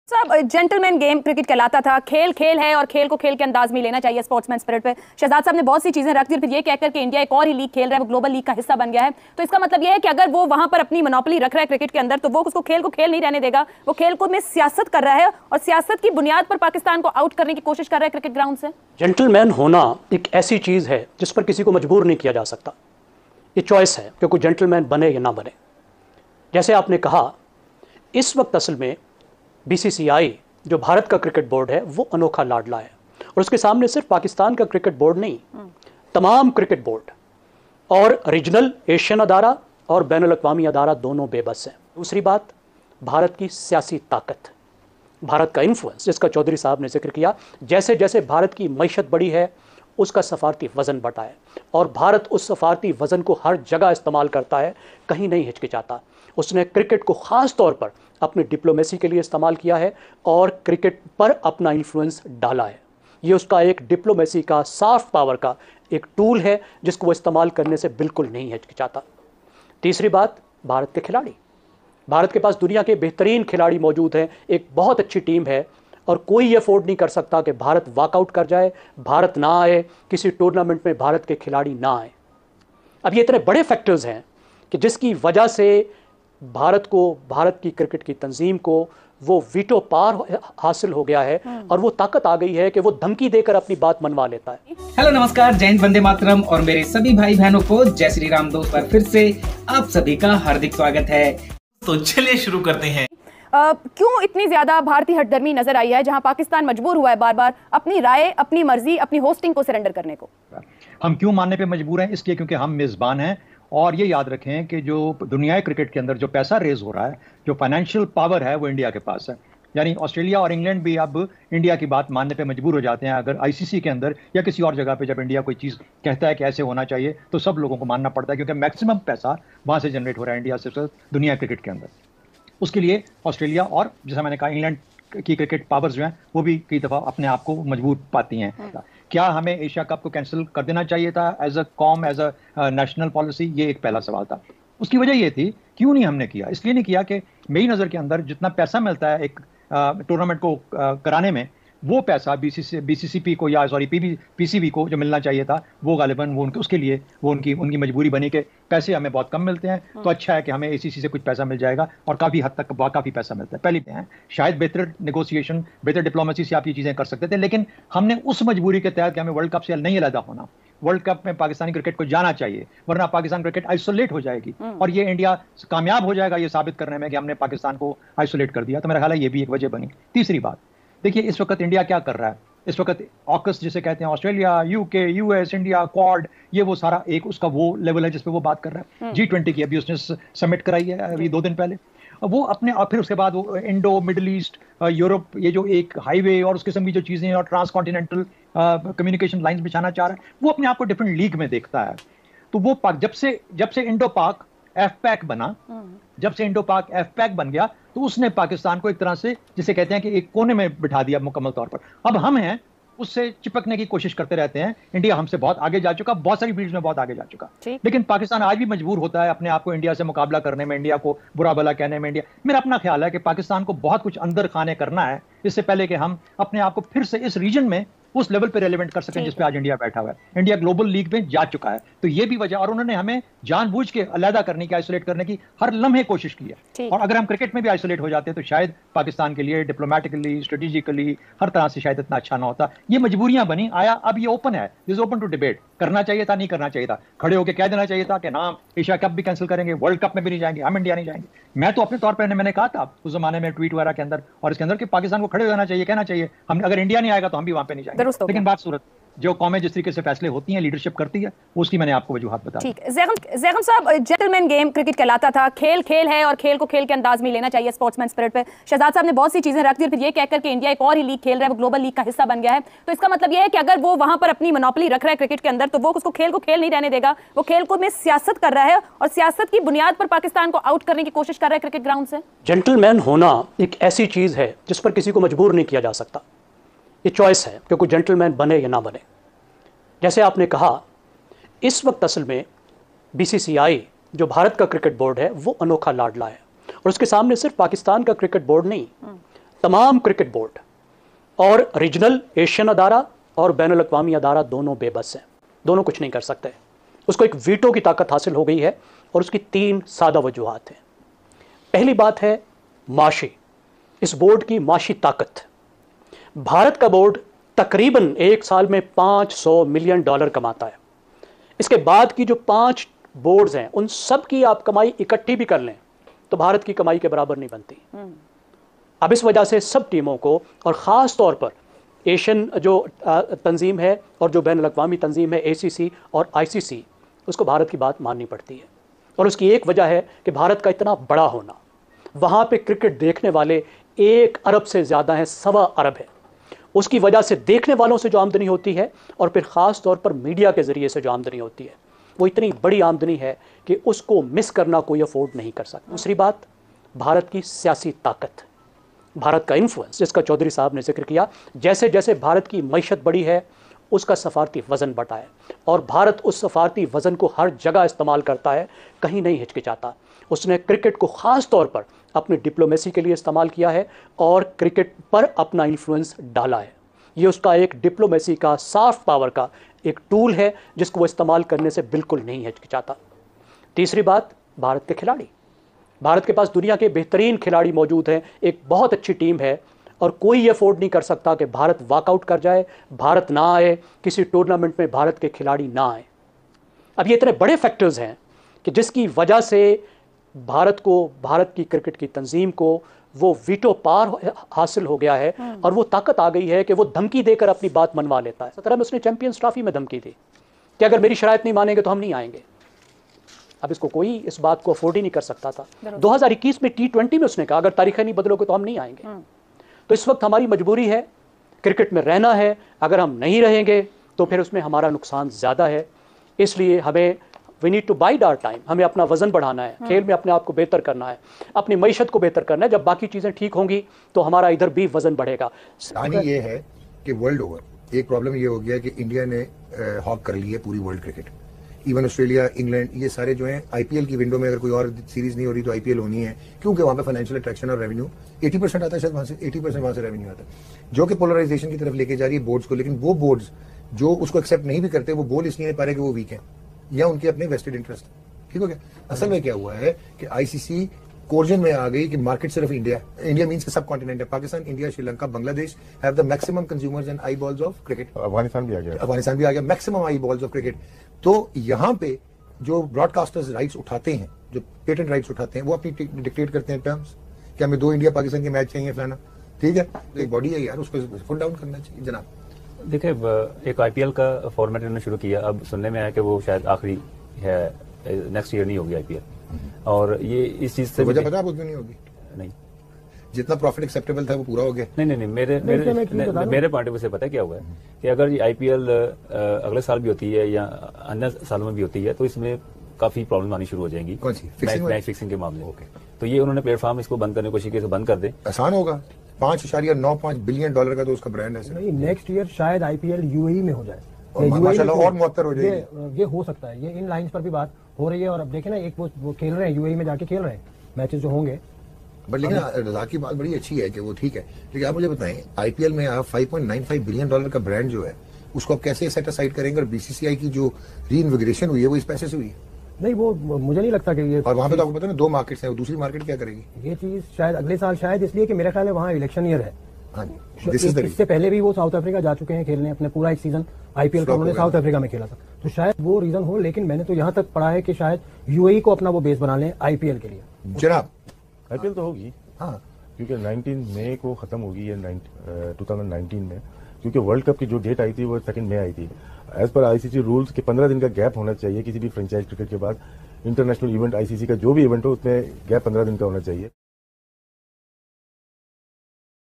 सब gentleman game cricket कहलाता था। खेल खेल है और खेल को खेल के अंदाज में लेना चाहिए स्पोर्ट्समैन स्पिरिट पे। शहजाद साहब ने बहुत सी चीजें रख दी, फिर ये कहकर के इंडिया एक और ही लीग खेल रहा है, वो ग्लोबल लीग का हिस्सा बन गया है। तो इसका मतलब ये है कि अगर वो वहां पर अपनी मोनोपोली रख रहा है क्रिकेट के अंदर, तो वो उसको खेल को खेल नहीं रहने देगा। वो खेल को में सियासत कर रहा है और सियासत की बुनियाद पर पाकिस्तान को आउट करने की कोशिश कर रहा है क्रिकेट ग्राउंड से। जेंटलमैन होना एक ऐसी चीज है जिस पर किसी को मजबूर नहीं किया जा सकता। ये चॉइस है कि कोई जेंटलमैन बने या ना बने। जैसे आपने कहा, इस वक्त असल में बीसीसीआई जो भारत का क्रिकेट बोर्ड है वो अनोखा लाडला है, और उसके सामने सिर्फ पाकिस्तान का क्रिकेट बोर्ड नहीं, तमाम क्रिकेट बोर्ड और रीजनल एशियन अदारा और बैनुल अक़वामी अदारा दोनों बेबस हैं। दूसरी बात, भारत की सियासी ताकत, भारत का इन्फ्लुएंस जिसका चौधरी साहब ने जिक्र किया। जैसे जैसे भारत की मईशत बढ़ी है, उसका सफारती वज़न बढ़ा है, और भारत उस सफारती वज़न को हर जगह इस्तेमाल करता है, कहीं नहीं हिचकिचाता। उसने क्रिकेट को ख़ास तौर पर अपनी डिप्लोमेसी के लिए इस्तेमाल किया है और क्रिकेट पर अपना इन्फ्लुएंस डाला है। ये उसका एक डिप्लोमेसी का, सॉफ्ट पावर का एक टूल है जिसको वो इस्तेमाल करने से बिल्कुल नहीं हिचकिचाता। तीसरी बात, भारत के खिलाड़ी, भारत के पास दुनिया के बेहतरीन खिलाड़ी मौजूद हैं, एक बहुत अच्छी टीम है, और कोई ये अफोर्ड नहीं कर सकता कि भारत वॉकआउट कर जाए, भारत ना आए, किसी टूर्नामेंट में भारत के खिलाड़ी ना आए। अब ये इतने बड़े फैक्टर्स हैं कि जिसकी वजह से भारत को, भारत की क्रिकेट की तंजीम को वो वीटो पावर हासिल हो गया है, और वो ताकत आ गई है कि वो धमकी देकर अपनी बात मनवा लेता है। हेलो नमस्कार, जय हिंद, वंदे मातरम, और मेरे सभी भाई बहनों को जय श्री राम। दोस्त पर फिर से आप सभी का हार्दिक स्वागत है। तो चलिए शुरू करते हैं। क्यों इतनी ज्यादा भारतीय हठधर्मी नजर आई है, जहां पाकिस्तान मजबूर हुआ है बार बार अपनी राय, अपनी मर्जी, अपनी होस्टिंग को सरेंडर करने को? हम क्यों मानने पे मजबूर हैं? इसलिए क्योंकि हम मेजबान हैं, और ये याद रखें कि जो दुनिया क्रिकेट के अंदर जो पैसा रेज हो रहा है, जो फाइनेंशियल पावर है, वो इंडिया के पास है। यानी ऑस्ट्रेलिया और इंग्लैंड भी अब इंडिया की बात मानने पे मजबूर हो जाते हैं। अगर आईसीसी के अंदर या किसी और जगह पे जब इंडिया कोई चीज़ कहता है कि ऐसे होना चाहिए, तो सब लोगों को मानना पड़ता है, क्योंकि मैक्सिमम पैसा वहाँ से जनरेट हो रहा है इंडिया से दुनिया क्रिकेट के अंदर। उसके लिए ऑस्ट्रेलिया और जैसा मैंने कहा, इंग्लैंड की क्रिकेट पावर्स जो हैं वो भी कई दफ़ा अपने आप को मजबूर पाती हैं। क्या हमें एशिया कप को कैंसिल कर देना चाहिए था एज अ कॉम, एज अ नेशनल पॉलिसी? ये एक पहला सवाल था। उसकी वजह ये थी, क्यों नहीं हमने किया? इसलिए नहीं किया कि मेरी नज़र के अंदर जितना पैसा मिलता है एक टूर्नामेंट को कराने में, वो पैसा बीसीसीपी को या पीसीबी को जो मिलना चाहिए था, वो गालिबन वो उसके लिए वो उनकी मजबूरी बनी कि पैसे हमें बहुत कम मिलते हैं, तो अच्छा है कि हमें एसीसी से कुछ पैसा मिल जाएगा, और काफ़ी हद तक काफ़ी पैसा मिलता है। पहली है, शायद बेहतर नेगोशिएशन, बेहतर डिप्लोमेसी से आप ये चीज़ें कर सकते थे, लेकिन हमने उस मजबूरी के तहत कि हमें वर्ल्ड कप से नहीं अलग होना, वर्ल्ड कप में पाकिस्तानी क्रिकेट को जाना चाहिए, वरना पाकिस्तान क्रिकेट आइसोलेट हो जाएगी, और ये इंडिया कामयाब हो जाएगा ये साबित करने में कि हमने पाकिस्तान को आइसोलेट कर दिया। तो मेरा ख्याल है ये भी एक वजह बनी। तीसरी बात, देखिए इस वक्त इंडिया क्या कर रहा है। इस वक्त ऑकस जिसे कहते हैं, Australia, UK, US, India, quad, ये वो सारा एक उसका वो लेवल है जिस पे वो बात कर रहा है। G20 की अभी उसने समिट कराई है अभी 2 दिन पहले। वो अपने, और फिर उसके बाद वो इंडो, मिडल ईस्ट, यूरोप, ये जो एक हाईवे और उस किस्म की जो चीज़ें और ट्रांसकॉन्टिनेंटल कम्युनिकेशन लाइन्स बिछाना चाह रहा है, वो अपने आप को डिफरेंट लीग में देखता है। तो वो जब से इंडो पाक एफपैक बना, जब से इंडो पाक एफपैक बन गया, तो उसने पाकिस्तान को एक तरह से जिसे कहते हैं कि एक कोने में बिठा दिया मुकम्मल तौर पर। अब हम हैं उससे चिपकने की कोशिश करते रहते हैं। इंडिया हमसे बहुत आगे जा चुका, बहुत सारी फील्ड्स में बहुत आगे जा चुका, लेकिन पाकिस्तान आज भी मजबूर होता है अपने आप को इंडिया से मुकाबला करने में, इंडिया को बुरा भला कहने में। मेरा अपना ख्याल है कि पाकिस्तान को बहुत कुछ अंदर खाने करना है इससे पहले कि हम अपने आप को फिर से इस रीजन में उस लेवल पे रेलेवेंट कर सकें जिस पे आज इंडिया बैठा हुआ है। इंडिया ग्लोबल लीग में जा चुका है, तो ये भी वजह, और उन्होंने हमें जानबूझ के अलहदा करने की, आइसोलेट करने की हर लम्हे कोशिश की है। और अगर हम क्रिकेट में भी आइसोलेट हो जाते तो शायद पाकिस्तान के लिए डिप्लोमेटिकली, स्ट्रेटेजिकली, हर तरह से शायद इतना अच्छा ना होता। ये मजबूरियां बनी, आया, अब ये ओपन है, दिस ओपन टू डिबेट। करना चाहिए था, नहीं करना चाहिए था, खड़े होकर कह देना चाहिए था कि ना एशिया कप भी कैंसिल करेंगे, वर्ल्ड कप में भी नहीं जाएंगे, हम इंडिया नहीं जाएंगे। मैं तो अपने तौर पर मैंने कहा था उस जमाने में ट्वीट वगैरह के अंदर और इसके अंदर कि पाकिस्तान को खड़े होना चाहिए, कहना चाहिए, हम अगर इंडिया नहीं आएगा तो हम भी वहां पे नहीं जाएंगे। लेकिन बात सूरत, जो कौमें जिस तरीके से फैसले होती हैं, लीडरशिप करती है, उसकी मैंने आपको वजूहात बता दी। ठीक, ज़ैगम साहब, जेंटलमैन गेम क्रिकेट कहलाता था। खेल खेल है और खेल को खेल के अंदाज में लेना चाहिए स्पोर्ट्समैन स्पिरिट पे। शहजाद साहब ने बहुत सी चीजें रख दी, फिर ये कहकर कि इंडिया एक और ही लीग खेल रहा है, वो ग्लोबल लीग का हिस्सा बन गया है। तो इसका मतलब ये है कि अगर वो वहां पर अपनी मोनोपोली रख रहा है क्रिकेट के अंदर, तो वो उसको खेल को खेल नहीं रहने देगा। वो खेल को में सियासत कर रहा है और सियासत की बुनियाद पर पाकिस्तान को आउट करने की कोशिश कर रहा है क्रिकेट ग्राउंड से। जेंटलमैन होना एक ऐसी चीज है जिस पर किसी को मजबूर नहीं किया जा सकता। ये चॉइस है कि कोई जेंटलमैन बने या ना बने। जैसे आपने कहा, इस वक्त असल में बीसीसीआई जो भारत का क्रिकेट बोर्ड है वो अनोखा लाडला है, और उसके सामने सिर्फ पाकिस्तान का क्रिकेट बोर्ड नहीं, तमाम क्रिकेट बोर्ड और रीजनल एशियन अदारा और बैनुल अक़वामी अदारा दोनों बेबस हैं, दोनों कुछ नहीं कर सकते। उसको एक वीटो की ताकत हासिल हो गई है और उसकी 3 सादा वजूहात हैं। पहली बात है माशी, इस बोर्ड की माशी ताकत। भारत का बोर्ड तकरीबन एक साल में $500 मिलियन कमाता है। इसके बाद की जो 5 बोर्ड्स हैं उन सब की आप कमाई इकट्ठी भी कर लें तो भारत की कमाई के बराबर नहीं बनती। अब इस वजह से सब टीमों को और ख़ास तौर पर एशियन जो तंजीम है और जो बैनुल अक़वामी तंजीम है ACC और ICC, उसको भारत की बात माननी पड़ती है। और उसकी एक वजह है कि भारत का इतना बड़ा होना, वहाँ पे क्रिकेट देखने वाले 1 अरब से ज़्यादा हैं, 1.25 अरब है। उसकी वजह से देखने वालों से जो आमदनी होती है और फिर ख़ास तौर पर मीडिया के ज़रिए से जो आमदनी होती है वो इतनी बड़ी आमदनी है कि उसको मिस करना कोई अफोर्ड नहीं कर सकता। दूसरी बात, भारत की सियासी ताकत, भारत का इन्फ्लुएंस जिसका चौधरी साहब ने जिक्र किया। जैसे जैसे भारत की मईशत बढ़ी है उसका सफारती वज़न बढ़ा है और भारत उस सफारती वज़न को हर जगह इस्तेमाल करता है, कहीं नहीं हिचकिचाता। उसने क्रिकेट को ख़ास तौर पर अपनी डिप्लोमेसी के लिए इस्तेमाल किया है और क्रिकेट पर अपना इन्फ्लुएंस डाला है। ये उसका एक डिप्लोमेसी का, सॉफ्ट पावर का एक टूल है जिसको वो इस्तेमाल करने से बिल्कुल नहीं हिचकिचाता। तीसरी बात, भारत के खिलाड़ी, भारत के पास दुनिया के बेहतरीन खिलाड़ी मौजूद हैं, एक बहुत अच्छी टीम है और कोई ये अफोर्ड नहीं कर सकता कि भारत वॉकआउट कर जाए, भारत ना आए, किसी टूर्नामेंट में भारत के खिलाड़ी ना आए। अब ये इतने बड़े फैक्टर्स हैं कि जिसकी वजह से भारत को, भारत की क्रिकेट की तंजीम को वो वीटो पार हासिल हो गया है और वो ताकत आ गई है कि वो धमकी देकर अपनी बात मनवा लेता है। 17 में उसने चैंपियंस ट्रॉफी में धमकी दी कि अगर मेरी शराइत नहीं मानेंगे तो हम नहीं आएंगे। अब इसको कोई इस बात को अफोर्ड ही नहीं कर सकता था। 2021 में T20 में उसने कहा अगर तारीखें नहीं बदलोगे तो हम नहीं आएंगे। तो इस वक्त हमारी मजबूरी है, क्रिकेट में रहना है। अगर हम नहीं रहेंगे तो फिर उसमें हमारा नुकसान ज़्यादा है। इसलिए हमें we need to bide our time, हमें अपना वजन बढ़ाना है, खेल में अपने आप को बेहतर करना है, अपनी मईशत को बेहतर करना है। जब बाकी चीज़ें ठीक होंगी तो हमारा इधर भी वजन बढ़ेगा। कहानी ये है कि वर्ल्ड ओवर एक प्रॉब्लम ये हो गया कि इंडिया ने हॉक कर ली है पूरी world cricket. Even Australia, England, ये सारे जो हैं IPL की विंडो में अगर कोई और सीरीज नहीं हो रही तो IPL होनी है, क्योंकि वहाँ पे फाइनेंशियल अट्रैक्शन और रेवेन्यू 80% आता है, शायद वहाँ से 80% वहाँ से रेवेन्यू आता है, जो कि पोलराइजेशन की तरफ लेके जा रही है बोर्ड्स को। लेकिन वो बोर्ड्स जो उसको एक्सेप्ट नहीं भी करते, वो बोल इसलिए नहीं पा रहे कि वो वीक है या उनके अपने वेस्टेड इंटरेस्ट। ठीक हो गया। असल में क्या हुआ है कि ICC कोर्जन में आ गई कि मार्केट सिर्फ इंडिया मींस सब कॉन्टिनेंट है। Pakistan, India, Sri Lanka, Bangladesh have the maximum consumers and I balls of cricket. Afghanistan भी आ गया maximum I balls of cricket. तो यहाँ पे जो ब्रॉडकास्टर्स राइट्स उठाते हैं, जो पेटेंट राइट्स उठाते हैं, वो अपनी डिक्टेट करते हैं टर्म्स कि हमें 2 इंडिया पाकिस्तान के मैच चाहिए फलाना। ठीक है, एक बॉडी है यार, उसको फुल डाउन करना चाहिए जनाब। देखिए, एक IPL का फॉर्मेट इन्होंने शुरू किया, अब सुनने में आया कि वो शायद आखिरी है, नेक्स्ट ईयर नहीं होगी IPL। और ये इस चीज से वजह पता है क्यों नहीं होगी? नहीं, जितना प्रॉफिट एक्सेप्टेबल था वो पूरा हो गया। नहीं, मेरे पॉइंट ऑफ व्यू से पता क्या हुआ है कि अगर ये IPL अगले साल भी होती है या अन्य सालों में भी होती है तो इसमें काफी प्रॉब्लम आनी शुरू हो जाएंगी। कौन सी? मैच फिक्सिंग के मामले। तो ये उन्होंने प्लेटफॉर्म इसको बंद करने की कोशिश की, बंद कर दे। आसान होगा, $5.95 बिलियन का तो उसका ब्रांड है। नहीं, नेक्स्ट ईयर शायद IPL UAE में हो जाए और माशाल्लाह और मुअत्तर हो जाएगी। ये हो सकता है, ये इन लाइंस पर भी बात हो रही है। और अब देखें ना, एक वो खेल रहे हैं UAE में जाके खेल रहे हैं मैचेस जो होंगे। बट लेकिन रजा की बात बड़ी अच्छी है कि वो ठीक है, लेकिन आप मुझे बताएं IPL में आप $5.95 बिलियन का ब्रांड जो है उसको आप कैसे सेट असाइड करेंगे? और BCCI की जो रीइन्विगरेशन हुई है वो इस पैसे से हुई है? नहीं, वो मुझे नहीं लगता कि ये। और वहाँ पे तो आपको पता है ना 2 मार्केट्स हैं, वो दूसरी मार्केट क्या करेगी? ये चीज शायद अगले साल, शायद इसलिए कि मेरा ख्याल है वहाँ इलेक्शन ईयर है। हाँ जी, इससे पहले भी वो साउथ अफ्रीका जा चुके हैं खेलने, अपने पूरा एक सीजन IPL का उन्होंने साउथ अफ्रीका में खेला था। तो शायद वो रीजन हो, लेकिन मैंने तो यहाँ तक पढ़ा है कि शायद UAE को अपना वो बेस बना लें IPL के लिए। जनाब, IPL तो होगी, हाँ, क्योंकि 19 मई को खत्म होगी ये 2019 में, क्योंकि वर्ल्ड कप की जो डेट आई थी वो 2 मई आई थी। एज पर ICC रूल्स के 15 दिन का गैप होना चाहिए किसी भी फ्रेंचाइज क्रिकेट के बाद। इंटरनेशनल इवेंट ICC का जो भी इवेंट हो उसमें गैप 15 दिन का होना चाहिए।